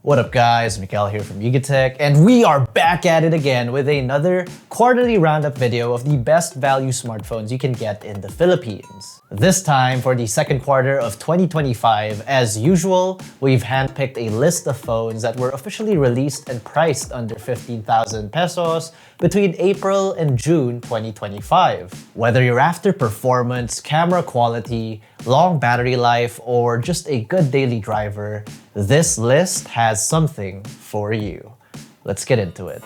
What up guys, Mikael here from Tech, and we are back at it again with another quarterly roundup video of the best value smartphones you can get in the Philippines. This time for the second quarter of 2025, as usual, we've handpicked a list of phones that were officially released and priced under 15,000 pesos between April and June 2025. Whether you're after performance, camera quality, long battery life, or just a good daily driver, this list has something for you. Let's get into it.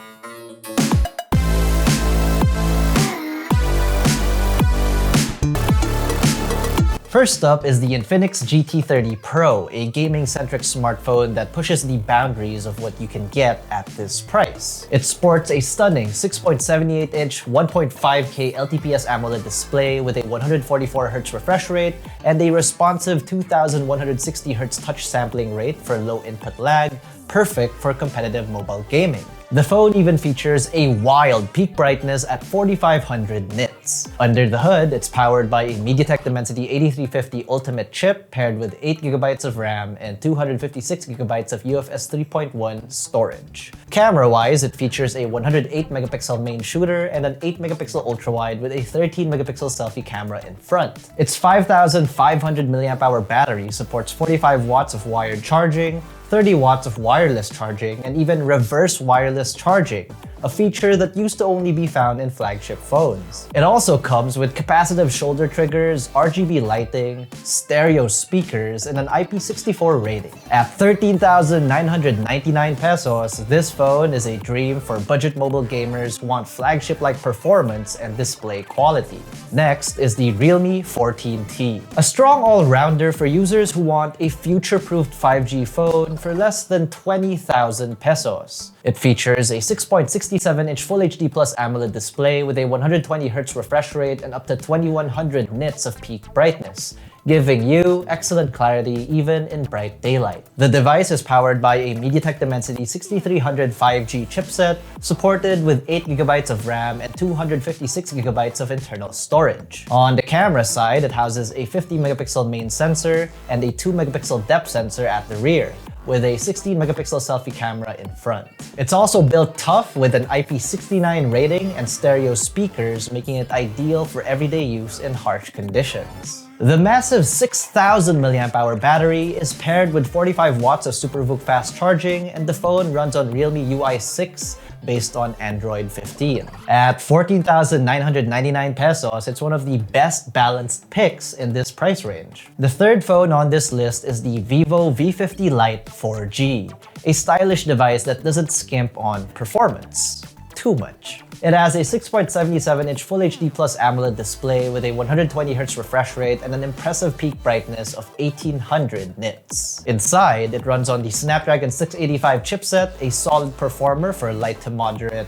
First up is the Infinix GT30 Pro, a gaming-centric smartphone that pushes the boundaries of what you can get at this price. It sports a stunning 6.78-inch 1.5K LTPS AMOLED display with a 144Hz refresh rate and a responsive 2160Hz touch sampling rate for low input lag, perfect for competitive mobile gaming. The phone even features a wild peak brightness at 4500 nits. Under the hood, it's powered by a MediaTek Dimensity 8350 Ultimate chip paired with 8GB of RAM and 256GB of UFS 3.1 storage. Camera-wise, it features a 108MP main shooter and an 8MP ultra-wide with a 13MP selfie camera in front. Its 5500 mAh battery supports 45 watts of wired charging, 30 watts of wireless charging, and even reverse wireless charging, a feature that used to only be found in flagship phones. It also comes with capacitive shoulder triggers, RGB lighting, stereo speakers, and an IP64 rating. At 13,999 pesos, this phone is a dream for budget mobile gamers who want flagship-like performance and display quality. Next is the Realme 14T, a strong all-rounder for users who want a future-proofed 5G phone for less than 20,000 pesos. It features a 6.67-inch Full HD Plus AMOLED display with a 120Hz refresh rate and up to 2100 nits of peak brightness, giving you excellent clarity even in bright daylight. The device is powered by a MediaTek Dimensity 6300 5G chipset, supported with 8GB of RAM and 256GB of internal storage. On the camera side, it houses a 50MP main sensor and a 2MP depth sensor at the rear, with a 16MP selfie camera in front. It's also built tough with an IP69 rating and stereo speakers, making it ideal for everyday use in harsh conditions. The massive 6000 mAh battery is paired with 45 watts of SuperVOOC fast charging, and the phone runs on Realme UI 6 based on Android 15. At 14,999 pesos, it's one of the best balanced picks in this price range. The third phone on this list is the Vivo V50 Lite 4G, a stylish device that doesn't skimp on performance too much. It has a 6.77-inch Full HD Plus AMOLED display with a 120Hz refresh rate and an impressive peak brightness of 1800 nits. Inside, it runs on the Snapdragon 685 chipset, a solid performer for light to moderate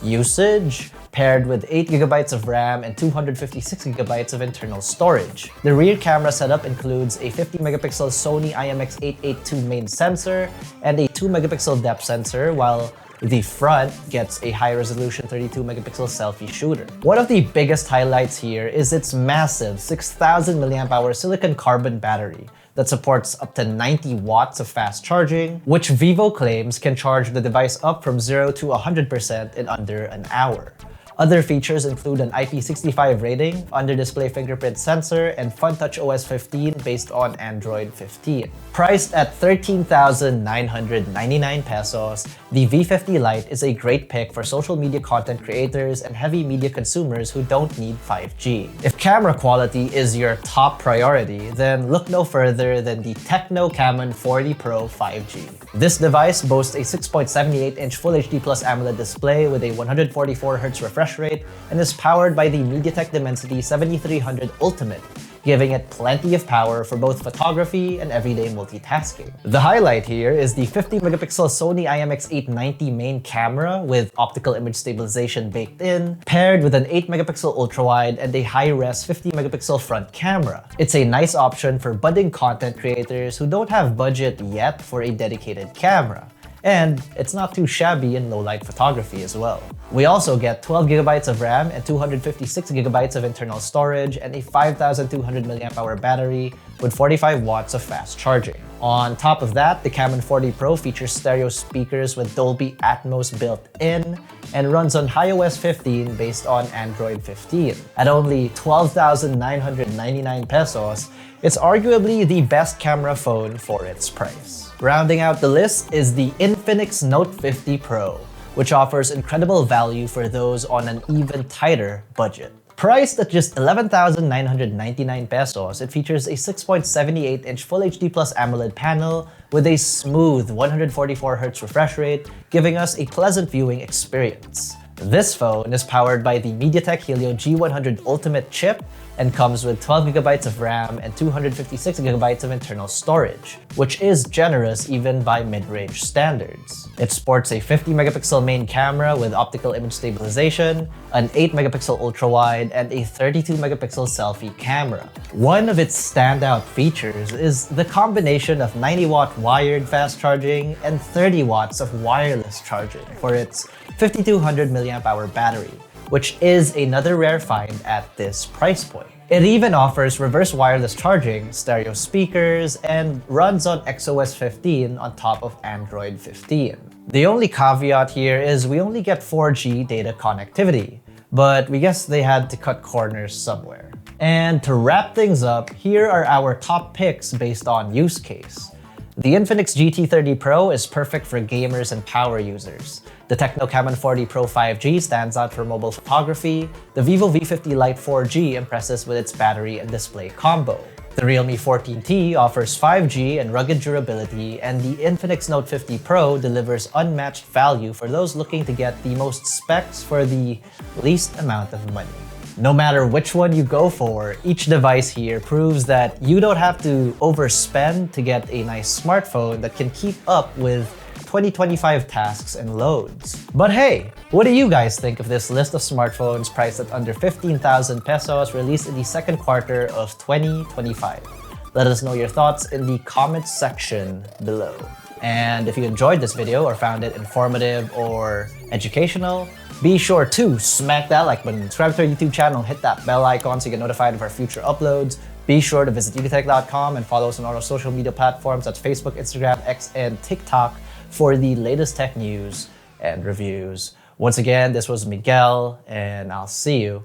usage, paired with 8GB of RAM and 256GB of internal storage. The rear camera setup includes a 50MP Sony IMX882 main sensor and a 2MP depth sensor, while the front gets a high-resolution 32MP selfie shooter. One of the biggest highlights here is its massive 6000 mAh silicon carbon battery that supports up to 90 watts of fast charging, which Vivo claims can charge the device up from 0 to 100% in under an hour. Other features include an IP65 rating, under-display fingerprint sensor, and FunTouch OS 15 based on Android 15. Priced at 13,999 pesos, the V50 Lite is a great pick for social media content creators and heavy media consumers who don't need 5G. If camera quality is your top priority, then look no further than the Tecno Cam 40 Pro 5G. This device boasts a 6.78-inch Full HD Plus AMOLED display with a 144Hz refresh rate and is powered by the MediaTek Dimensity 7300 Ultimate, giving it plenty of power for both photography and everyday multitasking. The highlight here is the 50MP Sony IMX890 main camera with optical image stabilization baked in, paired with an 8MP ultra-wide and a high-res 50MP front camera. It's a nice option for budding content creators who don't have budget yet for a dedicated camera. And it's not too shabby in low-light photography as well. We also get 12GB of RAM and 256GB of internal storage and a 5200 mAh battery with 45 watts of fast charging. On top of that, the Cam 40 Pro features stereo speakers with Dolby Atmos built in and runs on iOS 15 based on Android 15. At only 12,999 pesos, it's arguably the best camera phone for its price. Rounding out the list is the Infinix Note 50 Pro, which offers incredible value for those on an even tighter budget. Priced at just 11,999 pesos, it features a 6.78-inch Full HD Plus AMOLED panel with a smooth 144Hz refresh rate, giving us a pleasant viewing experience. This phone is powered by the MediaTek Helio G100 Ultimate chip and comes with 12GB of RAM and 256GB of internal storage, which is generous even by mid-range standards. It sports a 50-megapixel main camera with optical image stabilization, an 8-megapixel ultra-wide, and a 32-megapixel selfie camera. One of its standout features is the combination of 90-watt wired fast charging and 30 watts of wireless charging for its 5200 mAh battery, which is another rare find at this price point. It even offers reverse wireless charging, stereo speakers, and runs on XOS 15 on top of Android 15. The only caveat here is we only get 4G data connectivity, but we guess they had to cut corners somewhere. And to wrap things up, here are our top picks based on use case. The Infinix GT30 Pro is perfect for gamers and power users. The Tecno Cam 40 Pro 5G stands out for mobile photography. The Vivo V50 Lite 4G impresses with its battery and display combo. The Realme 14T offers 5G and rugged durability, and the Infinix Note 50 Pro delivers unmatched value for those looking to get the most specs for the least amount of money. No matter which one you go for, each device here proves that you don't have to overspend to get a nice smartphone that can keep up with 2025 tasks and loads. But hey, what do you guys think of this list of smartphones priced at under 15,000 pesos released in the second quarter of 2025? Let us know your thoughts in the comments section below. And if you enjoyed this video or found it informative or educational, be sure to smack that like button, subscribe to our YouTube channel, hit that bell icon so you get notified of our future uploads. Be sure to visit ukitech.com and follow us on all our social media platforms, that's Facebook, Instagram, X, and TikTok, for the latest tech news and reviews. Once again, this was Miguel, and I'll see you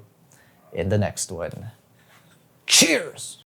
in the next one. Cheers!